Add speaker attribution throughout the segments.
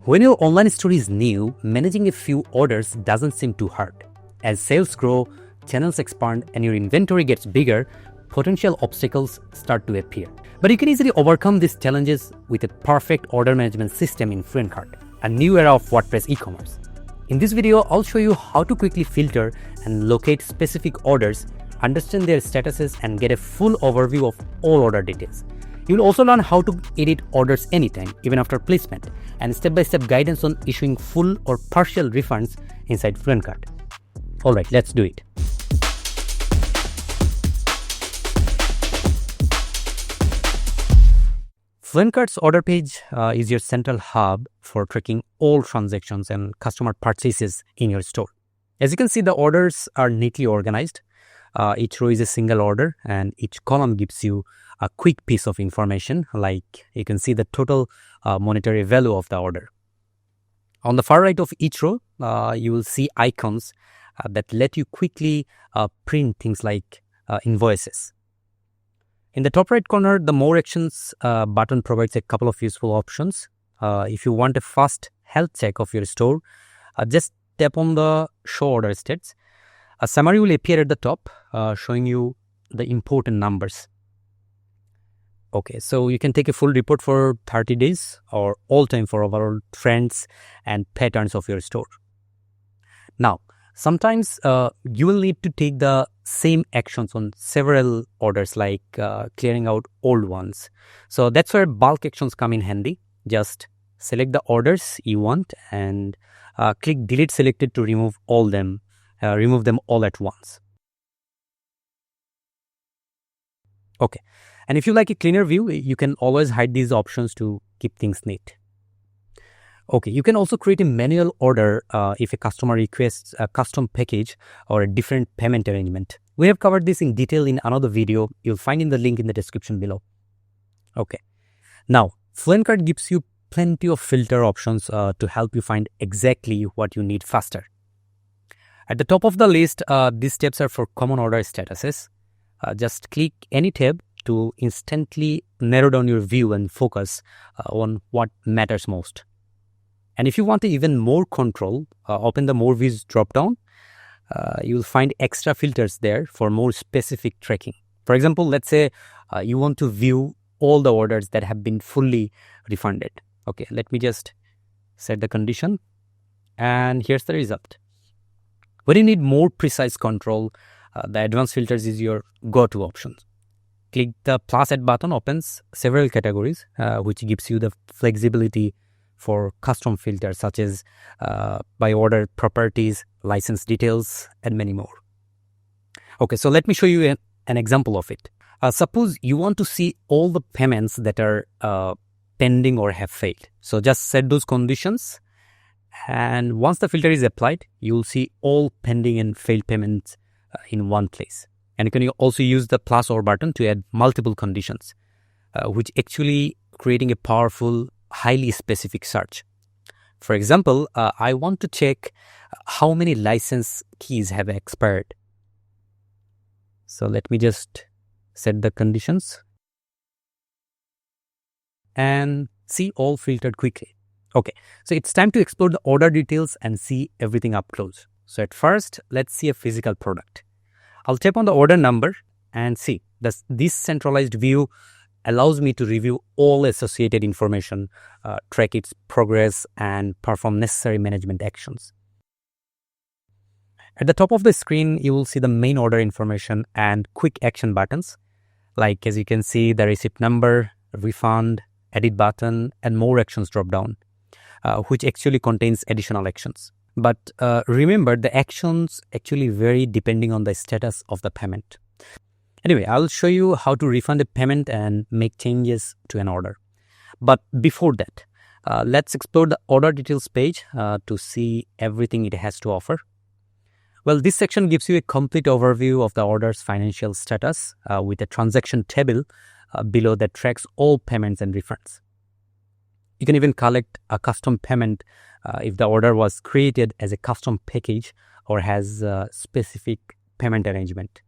Speaker 1: When your online store is new, managing a few orders doesn't seem too hard. As sales grow, channels expand, and your inventory gets bigger, potential obstacles start to appear. But you can easily overcome these challenges with a perfect order management system in FluentCart, a new era of WordPress e-commerce. In this video, I'll show you how to quickly filter and locate specific orders, understand their statuses, and get a full overview of all order details. You'll also learn how to edit orders anytime, even after placement, and step-by-step guidance on issuing full or partial refunds inside FluentCart. Alright, let's do it. FluentCart's order page is your central hub for tracking all transactions and customer purchases in your store. As you can see, the orders are neatly organized. Each row is a single order, and each column gives you a quick piece of information, like you can see the total monetary value of the order. On the far right of each row, you will see icons that let you quickly print things like invoices. In the top right corner, the More Actions button provides a couple of useful options. If you want a fast health check of your store, just tap on the Show Order Stats. A summary will appear at the top, showing you the important numbers. Okay, so you can take a full report for 30 days or all time for overall trends and patterns of your store. Now, sometimes you will need to take the same actions on several orders, like clearing out old ones. So that's where bulk actions come in handy. Just select the orders you want and click Delete Selected to remove them all at once. Okay, and if you like a cleaner view, you can always hide these options to keep things neat. Okay, you can also create a manual order if a customer requests a custom package or a different payment arrangement. We have covered this in detail in another video. You'll find in the link in the description below. Okay, now FluentCart gives you plenty of filter options to help you find exactly what you need faster. At the top of the list, these tabs are for common order statuses. Just click any tab to instantly narrow down your view and focus on what matters most. And if you want even more control, open the More Views dropdown. You'll find extra filters there for more specific tracking. For example, let's say you want to view all the orders that have been fully refunded. Okay, let me just set the condition, and here's the result. When you need more precise control, the advanced filters is your go-to option. Click the plus add button, opens several categories, which gives you the flexibility for custom filters such as by order properties, license details, and many more. Okay, so let me show you an example of it. Suppose you want to see all the payments that are pending or have failed. So just set those conditions, and once the filter is applied, you will see all pending and failed payments in one place. And you can also use the plus or button to add multiple conditions, which actually creating a powerful, highly specific search. For example, I want to check how many license keys have expired. So let me just set the conditions and see all filtered quickly. Okay, so it's time to explore the order details and see everything up close. So at first, let's see a physical product. I'll tap on the order number and see this centralized view allows me to review all associated information, track its progress, and perform necessary management actions. At the top of the screen, you will see the main order information and quick action buttons, like as you can see the receipt number, refund, edit button, and more actions drop down, which actually contains additional actions. But remember, the actions actually vary depending on the status of the payment. Anyway, I'll show you how to refund a payment and make changes to an order. But before that, let's explore the order details page to see everything it has to offer. Well, this section gives you a complete overview of the order's financial status with a transaction table below that tracks all payments and refunds. You can even collect a custom payment if the order was created as a custom package or has a specific payment arrangement.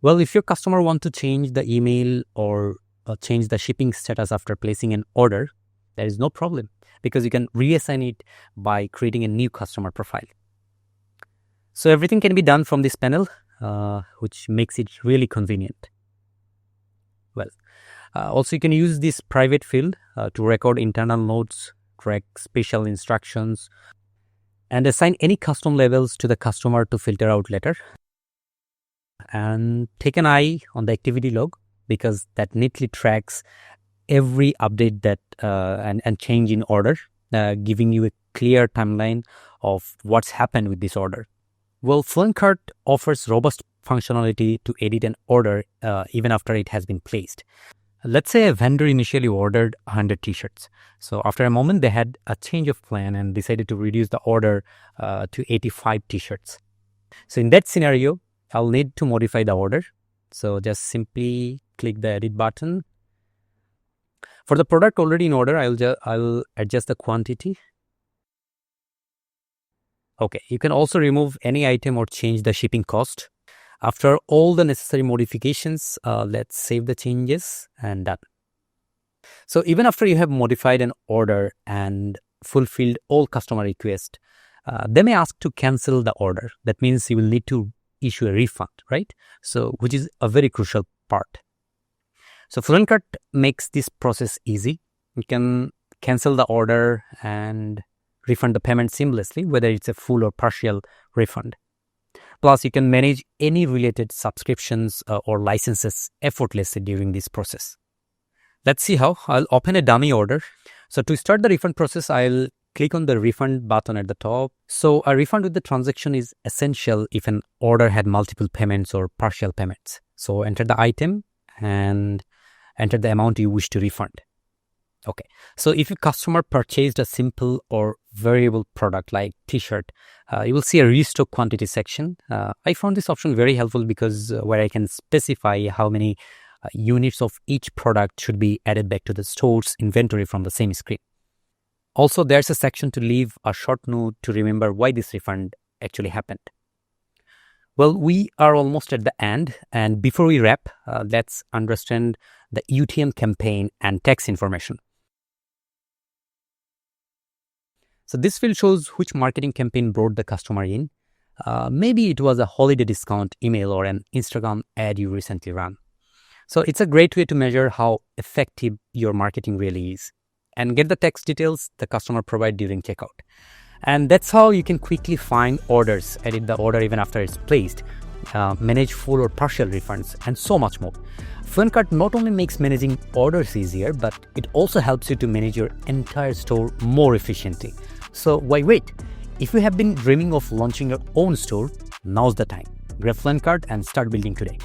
Speaker 1: Well, if your customer wants to change the email or change the shipping status after placing an order, there is no problem. because you can reassign it by creating a new customer profile. So everything can be done from this panel, which makes it really convenient. Well, also you can use this private field to record internal notes, track special instructions, and assign any custom labels to the customer to filter out later. And take an eye on the activity log, because that neatly tracks every update that and change in order, giving you a clear timeline of what's happened with this order. Well, FluentCart offers robust functionality to edit an order even after it has been placed. Let's say a vendor initially ordered 100 t-shirts. So after a moment, they had a change of plan and decided to reduce the order to 85 t-shirts. So in that scenario, I'll need to modify the order. So just simply click the edit button. For the product already in order, I'll adjust the quantity. Okay, you can also remove any item or change the shipping cost. After all the necessary modifications, let's save the changes and done. So even after you have modified an order and fulfilled all customer requests, they may ask to cancel the order. That means you will need to issue a refund, right? So which is a very crucial part. So FluentCart makes this process easy. You can cancel the order and refund the payment seamlessly, whether it's a full or partial refund. Plus, you can manage any related subscriptions or licenses effortlessly during this process. Let's see how. I'll open a dummy order. So to start the refund process, I'll click on the refund button at the top. So a refund with the transaction is essential if an order had multiple payments or partial payments. So enter the item and enter the amount you wish to refund. Okay, so if a customer purchased a simple or variable product like t-shirt, you will see a restock quantity section. I found this option very helpful because where I can specify how many units of each product should be added back to the store's inventory from the same screen. Also, there's a section to leave a short note to remember why this refund actually happened. Well, we are almost at the end, and before we wrap, let's understand the UTM campaign and tax information. So this field shows which marketing campaign brought the customer in. Maybe it was a holiday discount email or an Instagram ad you recently ran. So it's a great way to measure how effective your marketing really is, and get the tax details the customer provided during checkout. And that's how you can quickly find orders, edit the order even after it's placed, manage full or partial refunds, and so much more. FluentCart not only makes managing orders easier, but it also helps you to manage your entire store more efficiently. So why wait? If you have been dreaming of launching your own store, now's the time. Grab FluentCart and start building today.